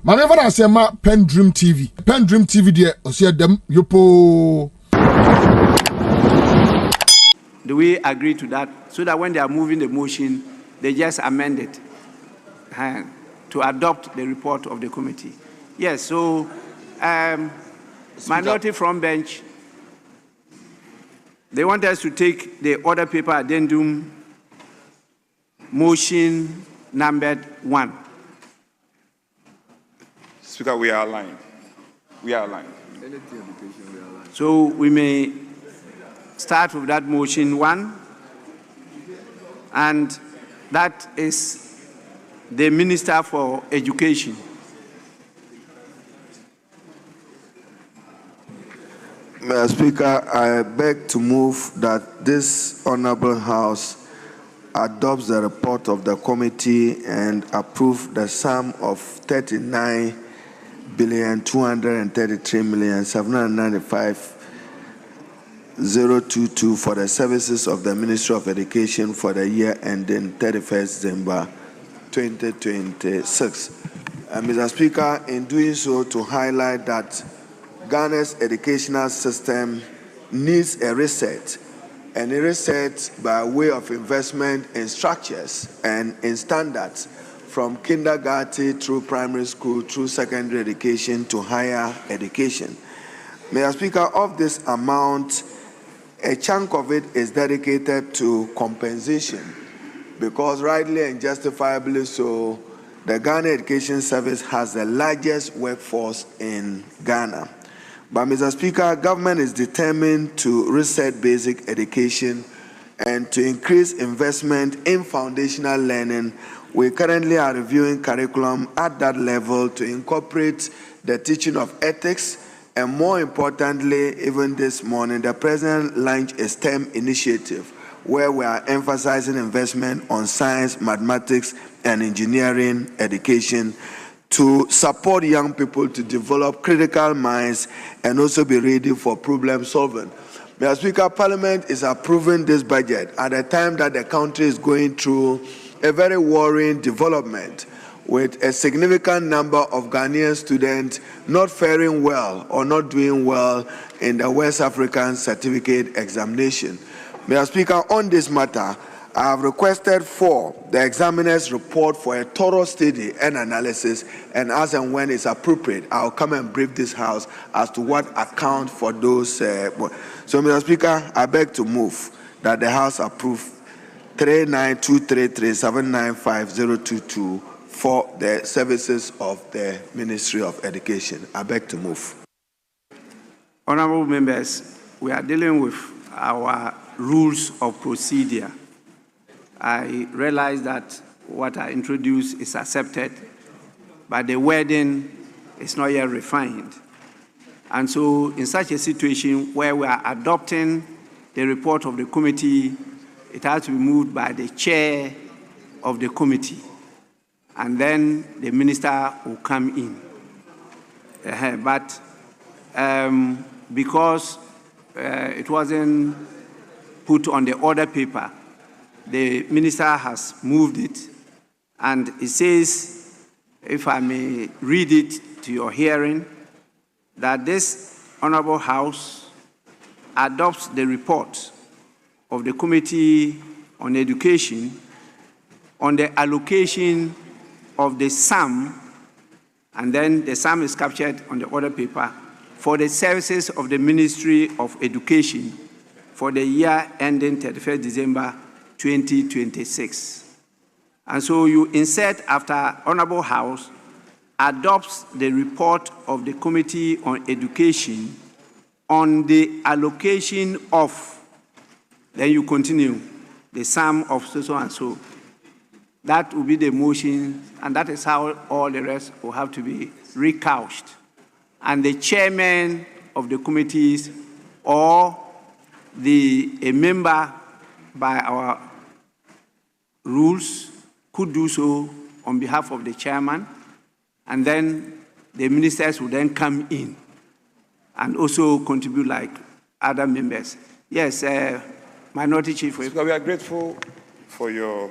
Manever I say ma PENDREAM TV. PENDREAM TV there, I see them yopo. Do we agree to that? So that when they are moving the motion, they just amend it to adopt the report of the committee. Yes, so minority from bench, they want us to take the order paper addendum motion numbered 1. Speaker, we are aligned. We are aligned. So we may start with that motion 1, and that is the Minister for Education. Mr. Speaker, I beg to move that this Honorable House adopts the report of the committee and approve the sum of 39,233,795,022 for the services of the Ministry of Education for the year ending 31st December 2026. Mr. Speaker, in doing so, to highlight that Ghana's educational system needs a reset, and a reset by way of investment in structures and in standards from kindergarten through primary school, through secondary education to higher education. Mr. Speaker, of this amount, a chunk of it is dedicated to compensation because rightly and justifiably so, the Ghana Education Service has the largest workforce in Ghana. But, Mr. Speaker, government is determined to reset basic education and to increase investment in foundational learning. We currently are reviewing curriculum at that level to incorporate the teaching of ethics, and more importantly, even this morning, the President launched a STEM initiative where we are emphasizing investment on science, mathematics, and engineering education to support young people to develop critical minds and also be ready for problem solving. Mr. Speaker, Parliament is approving this budget at a time that the country is going through a very worrying development with a significant number of Ghanaian students not faring well or not doing well in the West African certificate examination. Mr. Speaker, on this matter, I have requested for the examiner's report for a thorough study and analysis, and as and when it's appropriate, I'll come and brief this House as to what account for those. So, Mr. Speaker, I beg to move that the House approve 39,233,795,022 for the services of the Ministry of Education. I beg to move. Honorable members, we are dealing with our rules of procedure. I realize that what I introduced is accepted, but the wording is not yet refined. And so in such a situation where we are adopting the report of the committee, it has to be moved by the chair of the committee, and then the minister will come in. But because it wasn't put on the order paper, the minister has moved it, and it says, if I may read it to your hearing, that this Honorable House adopts the report of the Committee on Education on the allocation of the sum, and then the sum is captured on the order paper, for the services of the Ministry of Education for the year ending 31st December 2026. And so you insert after Honorable House adopts the report of the Committee on Education on the allocation of, then you continue, the sum of so and so. That will be the motion, and that is how all the rest will have to be recouched. And the chairman of the committees or a member by our rules could do so on behalf of the chairman, and then the ministers will then come in and also contribute like other members. Yes, Minority Chief. So we are grateful for your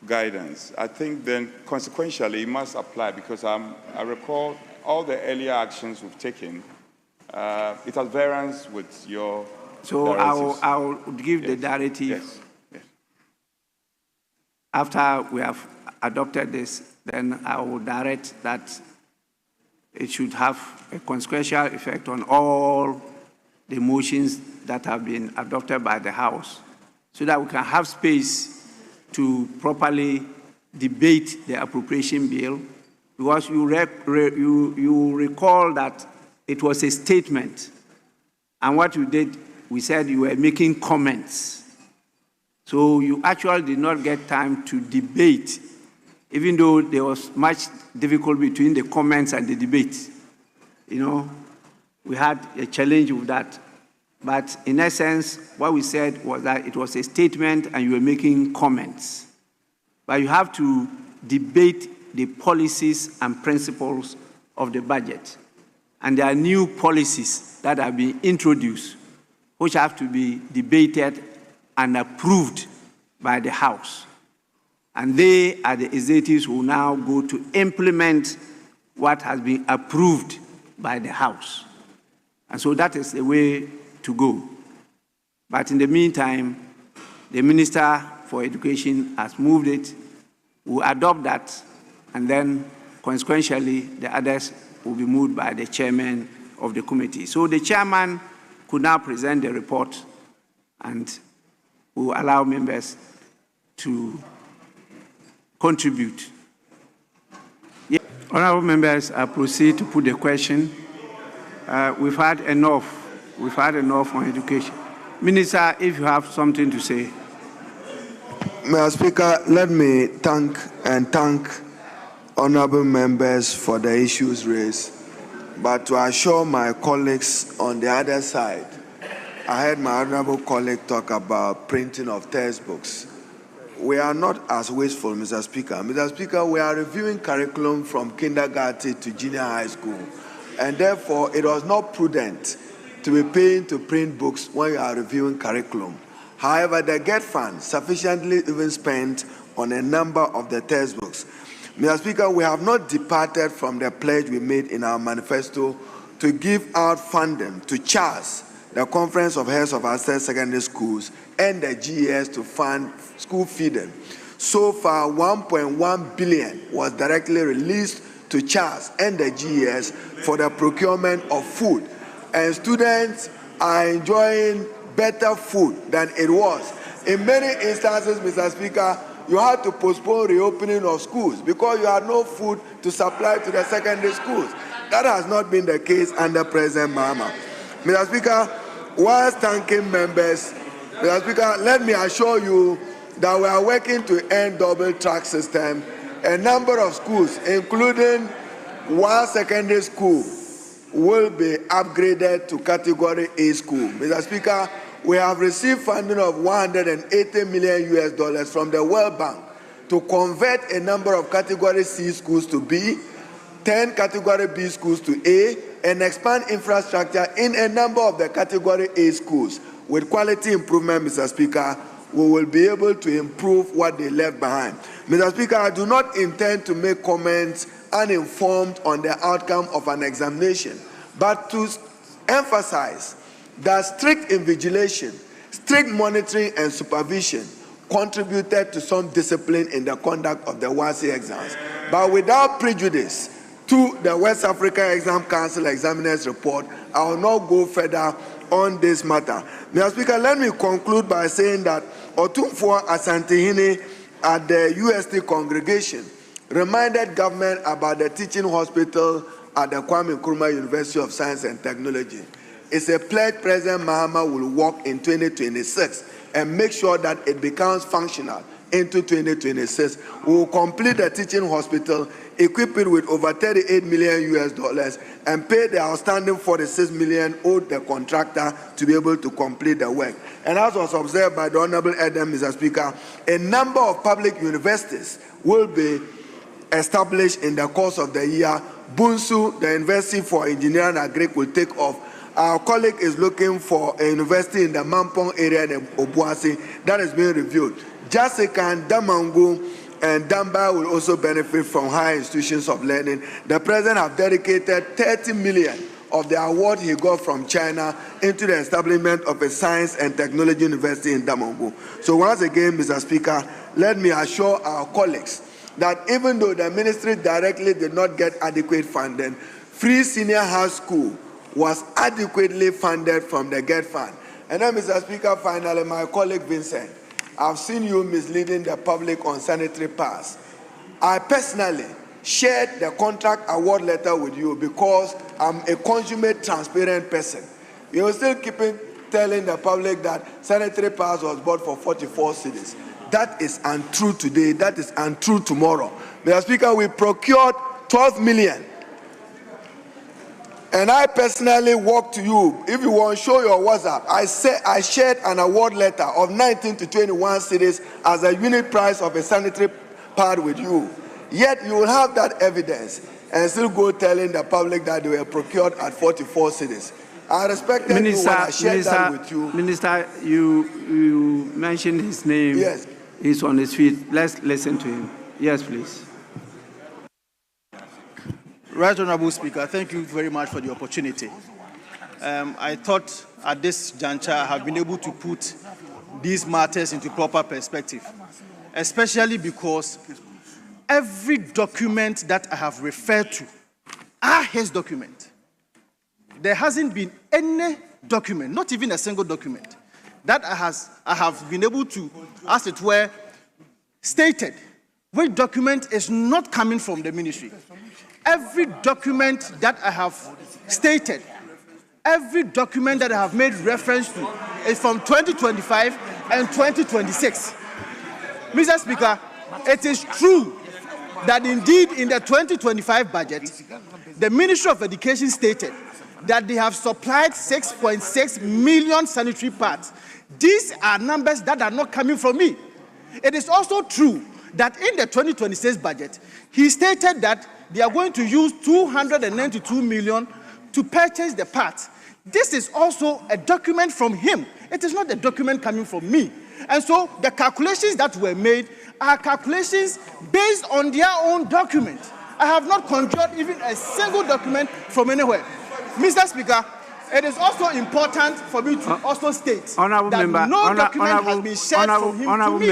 guidance, I think then consequentially it must apply, because I recall all the earlier actions we've taken. It has variance with your So directives. I'll give the directive. Yes. Yes. After we have adopted this, then I will direct that it should have a consequential effect on all the motions that have been adopted by the House, so that we can have space to properly debate the appropriation bill, because you recall that it was a statement, and what you did, we said you were making comments. So you actually did not get time to debate, even though there was much difficulty between the comments and the debate. You know, we had a challenge with that. But in essence, what we said was that it was a statement and you were making comments. But you have to debate the policies and principles of the budget. And there are new policies that have been introduced, which have to be debated and approved by the House. And they are the executives who now go to implement what has been approved by the House. And so that is the way to go. But in the meantime, the Minister for Education has moved it. We'll adopt that, and then consequentially, the others will be moved by the chairman of the committee. So the chairman could now present the report, and will allow members to contribute. Yeah. Honorable members, I proceed to put the question. We've had enough. We've had enough on education. Minister, if you have something to say. Mr. Speaker, let me thank honorable members for the issues raised. But to assure my colleagues on the other side, I heard my honorable colleague talk about printing of textbooks. We are not as wasteful, Mr. Speaker. Mr. Speaker, we are reviewing curriculum from kindergarten to junior high school. And therefore, it was not prudent to be paying to print books when you are reviewing curriculum. However, the GET fund sufficiently even spent on a number of the textbooks. Mr. Speaker, we have not departed from the pledge we made in our manifesto to give out funding to CHAS, the Conference of Heads of our secondary schools, and the GES to fund school feeding. So far, 1.1 billion was directly released to CHAS and the GES for the procurement of food. And students are enjoying better food than it was. In many instances, Mr. Speaker, you had to postpone reopening of schools because you had no food to supply to the secondary schools. That has not been the case under President Mahama. Mr. Speaker, whilst thanking members, Mr. Speaker, let me assure you that we are working to end double track system. A number of schools, including one secondary school, will be upgraded to Category A school. Mr. Speaker, we have received funding of $180 million from the World Bank to convert a number of Category C schools to B, 10 Category B schools to A, and expand infrastructure in a number of the Category A schools. With quality improvement, Mr. Speaker, we will be able to improve what they left behind. Mr. Speaker, I do not intend to make comments uninformed on the outcome of an examination, but to emphasize that strict invigilation, strict monitoring and supervision contributed to some discipline in the conduct of the WASSCE exams. But without prejudice to the West Africa Exam Council examiners report, I will not go further on this matter. Mr. Speaker, let me conclude by saying that Otumfuo Asantehene at the UST congregation reminded government about the teaching hospital at the Kwame Nkrumah University of Science and Technology. It's a pledge President Mahama will work in 2026 and make sure that it becomes functional into 2026. We will complete the teaching hospital, equip it with over $38 million and pay the outstanding $46 million owed the contractor to be able to complete the work. And as was observed by the Honorable Adam, Mr. Speaker, a number of public universities will be established in the course of the year. Bunsu, the University for Engineering and Agric, will take off. Our colleague is looking for a university in the Mampong area in Obuasi that is being reviewed. Jessica and Damangu and Damba will also benefit from higher institutions of learning. The president has dedicated 30 million of the award he got from China into the establishment of a science and technology university in Damongu. So once again, Mr. Speaker, let me assure our colleagues that even though the ministry directly did not get adequate funding, Free Senior High School was adequately funded from the GET fund. And then, Mr. Speaker, finally, my colleague Vincent, I've seen you misleading the public on sanitary pads. I personally shared the contract award letter with you because I'm a consummate, transparent person. You're still telling the public that sanitary pads was bought for 44 cedis. That is untrue today. That is untrue tomorrow. Mr. Speaker, we procured 12 million. And I personally walked to you. If you want to show your WhatsApp, I shared an award letter of 19 to 21 cedis as a unit price of a sanitary pad with you. Yet you will have that evidence and still go telling the public that they were procured at 44 cedis. I respected you when I shared that with you. Minister, you mentioned his name. Yes. He's on his feet. Let's listen to him. Yes, please. Right Honourable Speaker, thank you very much for the opportunity. I thought at this juncture I have been able to put these matters into proper perspective, especially because every document that I have referred to are his document. There hasn't been any document, not even a single document, that I have been able to, as it were, stated which document is not coming from the ministry. Every document that I have stated, every document that I have made reference to is from 2025 and 2026. Mr. Speaker, it is true that indeed in the 2025 budget, the Ministry of Education stated that they have supplied 6.6 million sanitary pads. These are numbers that are not coming from me. It is also true that in the 2026 budget, he stated that they are going to use 292 million to purchase the parts. This is also a document from him. It is not a document coming from me. And so the calculations that were made are calculations based on their own document. I have not conjured even a single document from anywhere. Mr. Speaker, it is also important for me to also state that no document has been shared from him to me.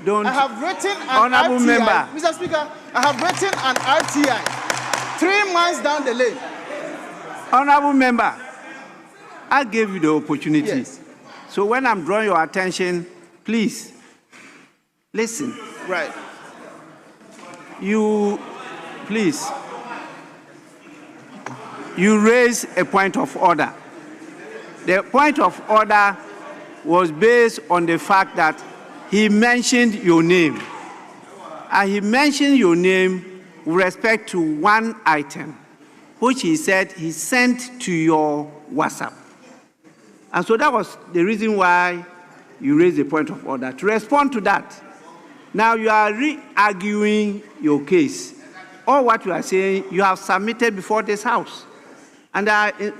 I have written an RTI. Mr. Speaker, I have written an RTI 3 months down the lane. Honourable member, I gave you the opportunity. Yes. So when I'm drawing your attention, please listen. Right. You raise a point of order. The point of order was based on the fact that he mentioned your name. And he mentioned your name with respect to one item, which he said he sent to your WhatsApp. And so that was the reason why you raised a point of order. To respond to that, now you are re-arguing your case. All what you are saying, you have submitted before this House. And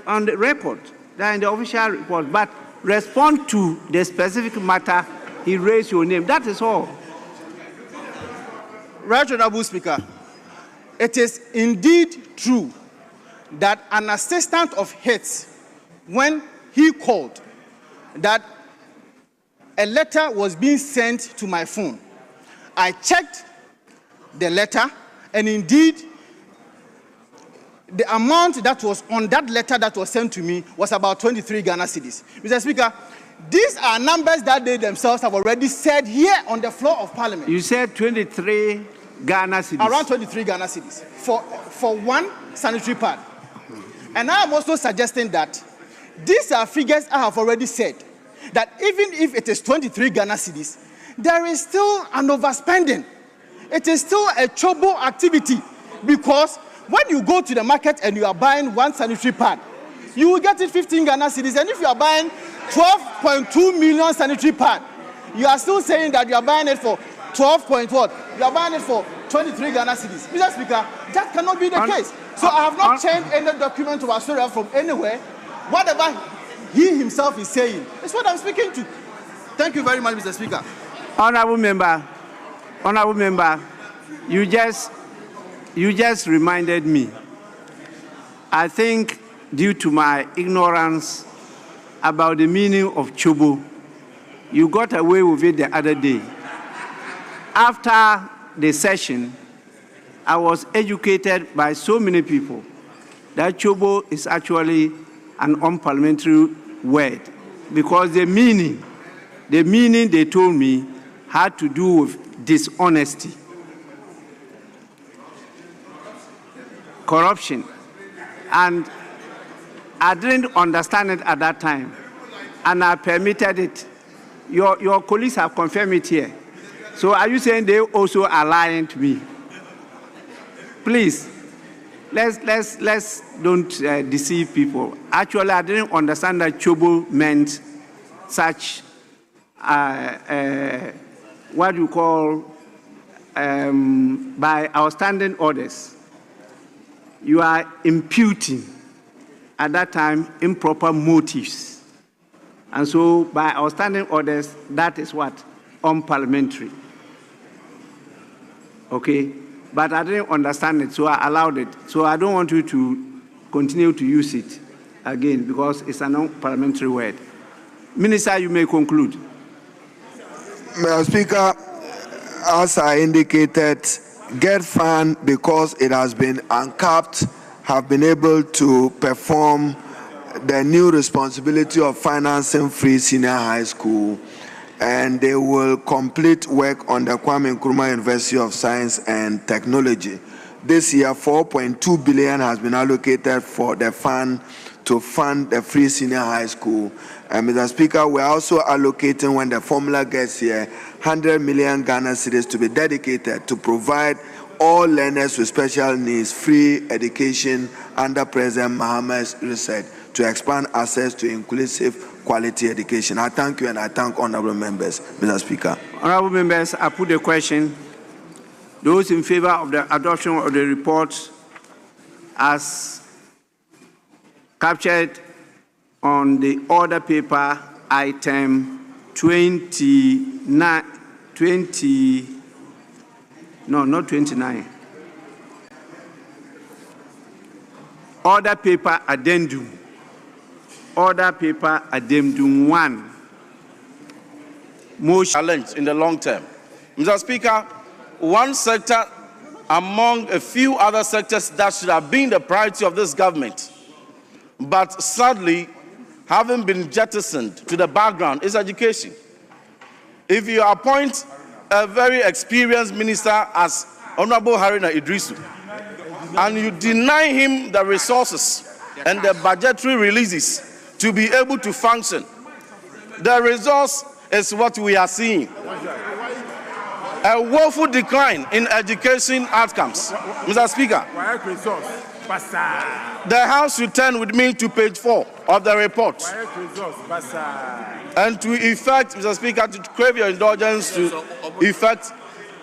on the record, they are in the official report. But respond to the specific matter, he raised your name. That is all. Right Honourable Speaker, it is indeed true that an assistant of his, when he called, that a letter was being sent to my phone. I checked the letter, and indeed, the amount that was on that letter that was sent to me was about 23 Ghana cedis. Mr. Speaker, these are numbers that they themselves have already said here on the floor of Parliament. You said 23 Ghana cedis. Around 23 Ghana cedis for one sanitary pad. And I am also suggesting that these are figures I have already said, that even if it is 23 Ghana cedis, there is still an overspending. It is still a chobo activity, because when you go to the market and you are buying one sanitary pad, you will get it 15 Ghana cedis. And if you are buying 12.2 million sanitary pad, you are still saying that you are buying it for 12 point what? You are buying it for 23 Ghana cedis. Mr. Speaker, that cannot be the case. So I have not changed any document to Assafuah from anywhere. Whatever he himself is saying is what I'm speaking to. Thank you very much, Mr. Speaker. Honourable member, Honorable Member, you just reminded me. I think due to my ignorance about the meaning of chobo, you got away with it the other day. After the session, I was educated by so many people that chobo is actually an unparliamentary word because the meaning they told me had to do with dishonesty, corruption, and I didn't understand it at that time, and I permitted it. Your colleagues have confirmed it here. So are you saying they also are lying to me? Please, let's don't deceive people. Actually, I didn't understand that chobo meant such what you call by our standing orders. You are imputing at that time improper motives. And so by our standing orders, that is what? Unparliamentary. Okay? But I didn't understand it, so I allowed it. So I don't want you to continue to use it again because it's an unparliamentary word. Minister, you may conclude. Mr. Speaker, as I indicated, Get Fund, because it has been uncapped, have been able to perform the new responsibility of financing free senior high school, and they will complete work on the Kwame Nkrumah University of Science and Technology. This year, 4.2 billion has been allocated for the fund to fund the free senior high school. And Mr. Speaker, we're also allocating, when the formula gets here, 100 million Ghana cedis to be dedicated to provide all learners with special needs free education under President Mahamad's research to expand access to inclusive quality education. I thank you and I thank honorable members, Mr. Speaker. Honorable members, I put the question. Those in favor of the adoption of the report as captured on the order paper item 29, no, not 29. Order paper addendum. Order paper addendum 1. Motion challenge in the long term. Mr. Speaker, one sector among a few other sectors that should have been the priority of this government, but sadly, having been jettisoned to the background, is education. If you appoint a very experienced minister as Honorable Haruna Iddrisu, and you deny him the resources and the budgetary releases to be able to function, the resource is what we are seeing. A woeful decline in education outcomes. Mr. Speaker, the House should turn with me to page 4 of the report. And to effect, Mr. Speaker, to crave your indulgence to effect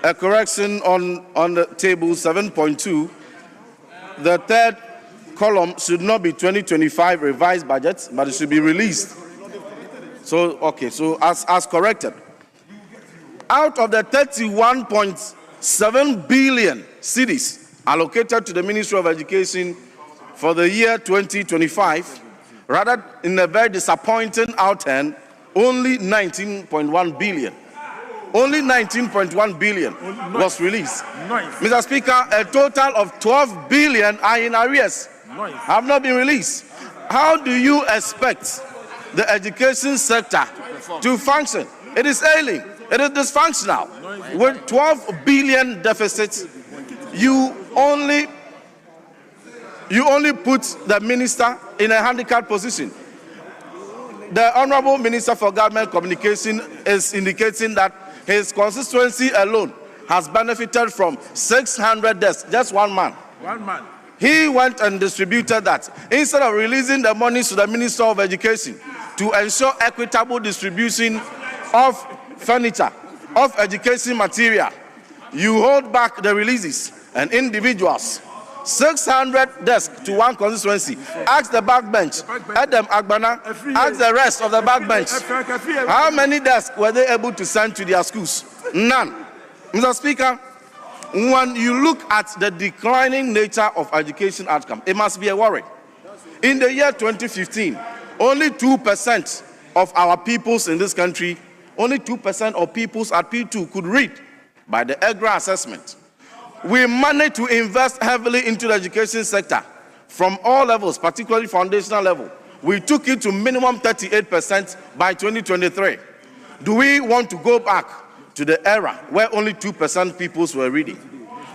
a correction on the table 7.2, the third column should not be 2025 revised budget, but it should be released. So, okay, so as corrected. Out of the 31.7 billion cedis allocated to the Ministry of Education for the year 2025, rather in a very disappointing outturn, only 19.1 billion. Only 19.1 billion was released. Mr. Speaker, a total of 12 billion are in arrears, have not been released. How do you expect the education sector to function? It is ailing. It is dysfunctional. With 12 billion deficits, you only put the minister in a handicapped position. The Honorable Minister for Government Communication is indicating that his constituency alone has benefited from 600 desks, just one man. He went and distributed that. Instead of releasing the money to the Minister of Education to ensure equitable distribution of furniture, of education material, you hold back the releases and individuals. 600 desks to one constituency. Ask the backbench, Adam Agbana, ask the rest of the backbench. How many desks were they able to send to their schools? None. Mr. Speaker, when you look at the declining nature of education outcome, it must be a worry. In the year 2015, only 2% of our pupils in this country, only 2% of pupils at P2 could read by the EGRA assessment. We managed to invest heavily into the education sector from all levels, particularly foundational level. We took it to minimum 38% by 2023. Do we want to go back to the era where only 2% pupils were reading?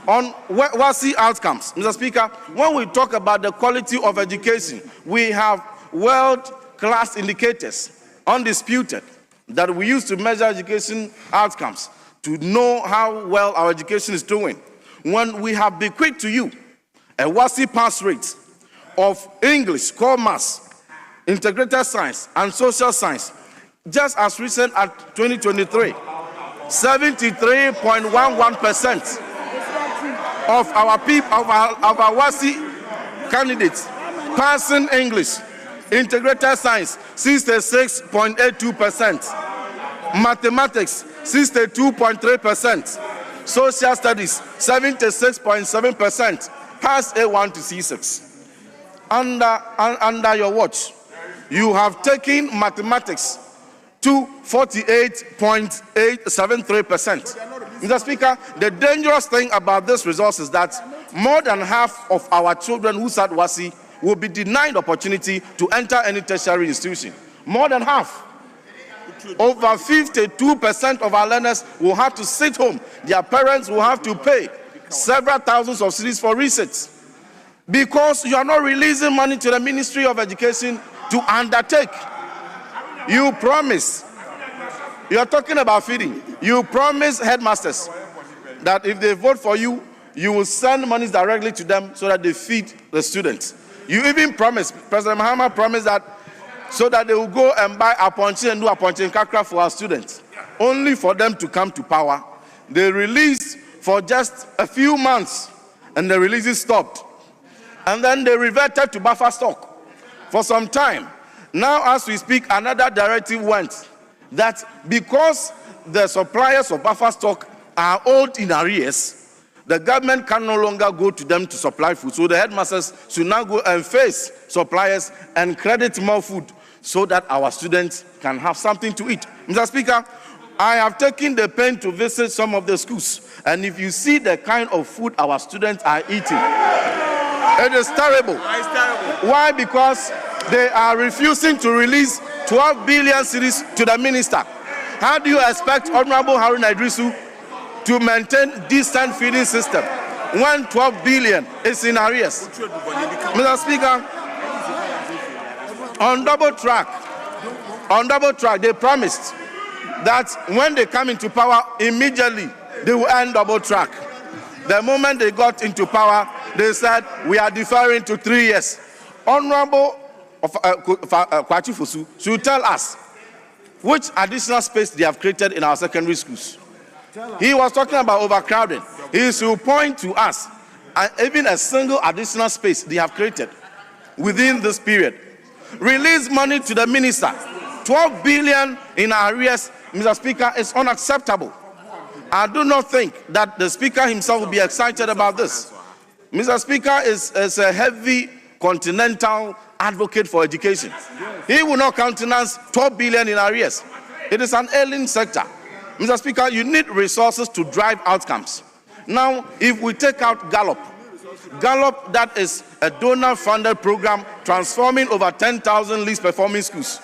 On WASI outcomes, Mr. Speaker, when we talk about the quality of education, we have world-class indicators, undisputed, that we use to measure education outcomes to know how well our education is doing. When we have bequeathed to you a WASI pass rate of English, core maths, integrated science, and social science, just as recent as 2023, 73.11% of our WASI candidates passing English, integrated science, 66.82%, mathematics, 62.3%, social studies, 76.7%, past A1 to C6. Under your watch, you have taken mathematics to 48.873%. Mr. Speaker, the dangerous thing about this resource is that more than half of our children who sat WASI will be denied opportunity to enter any tertiary institution. More than half. Over 52% of our learners will have to sit home. Their parents will have to pay several thousands of cedis for research because you are not releasing money to the Ministry of Education to undertake. You promise. You are talking about feeding. You promise headmasters that if they vote for you, you will send money directly to them so that they feed the students. You even promise, President Mahama promised that so that they will go and buy aponche and do aponche kakra for our students, only for them to come to power. They released for just a few months, and the releases stopped. And then they reverted to buffer stock for some time. Now, as we speak, another directive went that because the suppliers of buffer stock are old in arrears, the government can no longer go to them to supply food. So the headmasters should now go and face suppliers and credit more food so that our students can have something to eat. Mr. Speaker, I have taken the pain to visit some of the schools, and if you see the kind of food our students are eating, it is terrible. Why? Because they are refusing to release 12 billion cedis to the minister. How do you expect Honorable Haruna Iddrisu to maintain decent feeding system when 12 billion is in arrears? Mr. Speaker, on double track, they promised that when they come into power, immediately they will end double track. The moment they got into power, they said, we are deferring to 3 years. Honorable Kwachi Fosu should tell us which additional space they have created in our secondary schools. He was talking about overcrowding. He should point to us even a single additional space they have created within this period. Release money to the minister. 12 billion in arrears, Mr. Speaker, is unacceptable. I do not think that the Speaker himself will be excited about this. Mr. Speaker is a heavy continental advocate for education. He will not countenance 12 billion in arrears. It is an ailing sector. Mr. Speaker, you need resources to drive outcomes. Now, if we take out Gallup, that is a donor-funded program transforming over 10,000 least performing schools.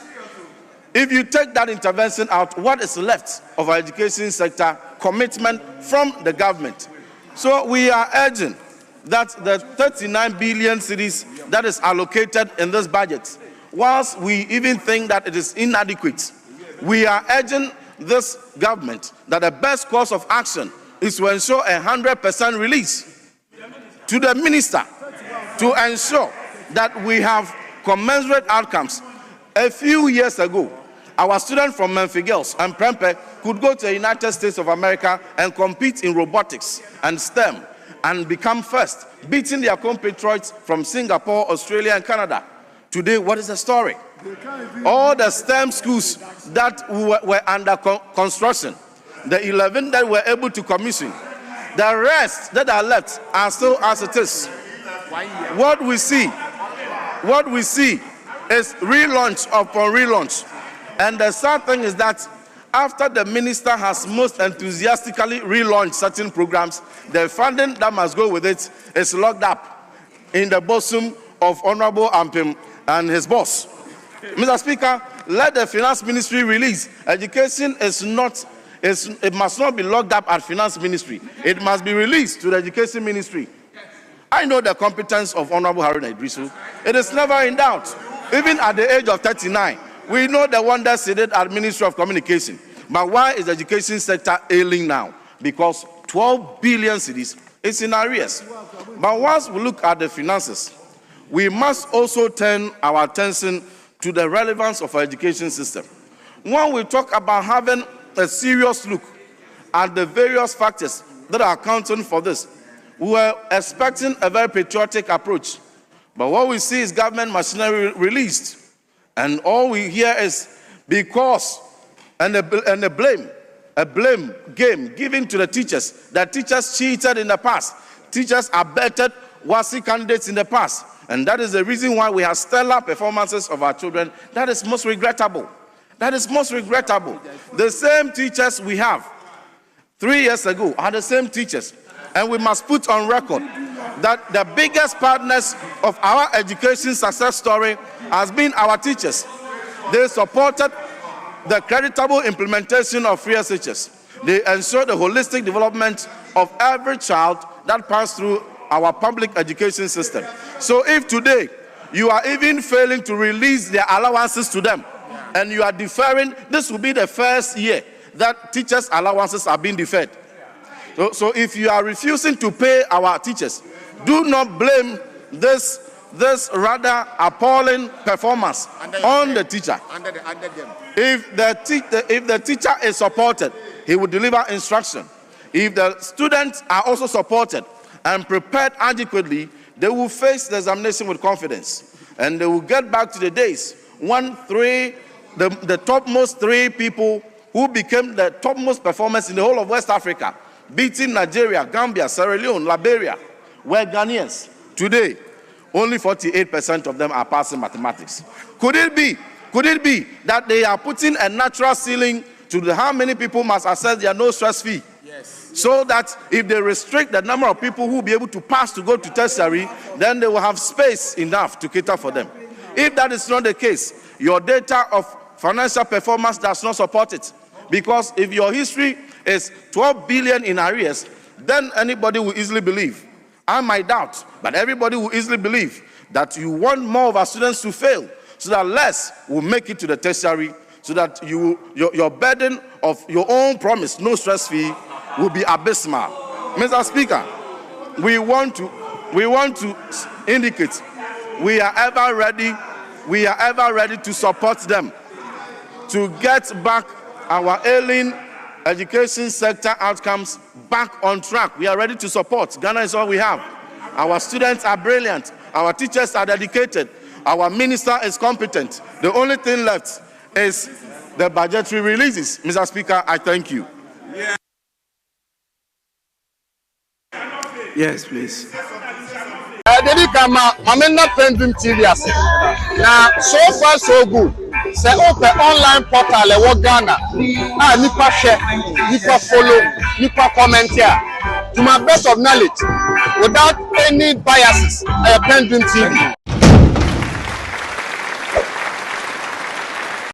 If you take that intervention out, what is left of our education sector? Commitment from the government. So we are urging that the 39 billion cedis that is allocated in this budget, whilst we even think that it is inadequate, we are urging this government that the best course of action is to ensure 100% release to the minister to ensure that we have commensurate outcomes. A few years ago, our students from Memphis Girls and Prempeh could go to the United States of America and compete in robotics and STEM and become first, beating their compatriots from Singapore, Australia, and Canada. Today, what is the story? All the STEM schools that were under construction the 11 that we're able to commission. The rest that are left are still as it is. What we see is relaunch upon relaunch. And the sad thing is that after the minister has most enthusiastically relaunched certain programs, the funding that must go with it is locked up in the bosom of Honorable Ampim and his boss. Mr. Speaker, let the Finance Ministry release. Education it must not be locked up at Finance Ministry. It must be released to the Education Ministry. I know the competence of Honorable Haruna Iddrisu. It is never in doubt. Even at the age of 39, we know the one that seated at Ministry of Communication. But why is the education sector ailing now? Because 12 billion cedis is in arrears. But once we look at the finances, we must also turn our attention to the relevance of our education system. When we talk about having a serious look at the various factors that are accounting for this, we were expecting a very patriotic approach. But what we see is government machinery released. And all we hear is because, and a blame game given to the teachers. That teachers cheated in the past. Teachers abetted WASI candidates in the past. And that is the reason why we have stellar performances of our children. That is most regrettable. That is most regrettable. The same teachers we have 3 years ago are the same teachers. And we must put on record that the biggest partners of our education success story has been our teachers. They supported the creditable implementation of free SHS. They ensure the holistic development of every child that passed through our public education system. So if today you are even failing to release their allowances to them, and you are deferring, this will be the first year that teachers' allowances are being deferred. So if you are refusing to pay our teachers, do not blame this rather appalling performance on the teacher. If the teacher is supported, he will deliver instruction. If the students are also supported and prepared adequately, they will face the examination with confidence. And they will get back to the days when the topmost 3 people who became the topmost performers in the whole of West Africa, beating Nigeria, Gambia, Sierra Leone, Liberia, were Ghanaians. Today, only 48% of them are passing mathematics. Could it be that they are putting a natural ceiling to how many people must access their no stress fee? Yes. So that if they restrict the number of people who will be able to pass to go to tertiary, then they will have space enough to cater for them. If that is not the case, your data of financial performance does not support it. Because if your history is 12 billion in arrears, then anybody will easily believe. I might doubt, but everybody will easily believe that you want more of our students to fail, so that less will make it to the tertiary, so that your burden of your own promise, no stress fee, will be abysmal. Mr. Speaker, we want to indicate we are ever ready to support them to get back our ailing education sector outcomes back on track. We are ready to support. Ghana is all we have. Our students are brilliant. Our teachers are dedicated. Our minister is competent. The only thing left is the budgetary releases. Mr. Speaker, I thank you. Yes, please. Dedi kama mamena PENDREAM TV ase. Na so far so good. Say open online portal e Ghana. Nipa share, nipa follow, nipa comment here. To my best of knowledge, without any biases, PENDREAM TV.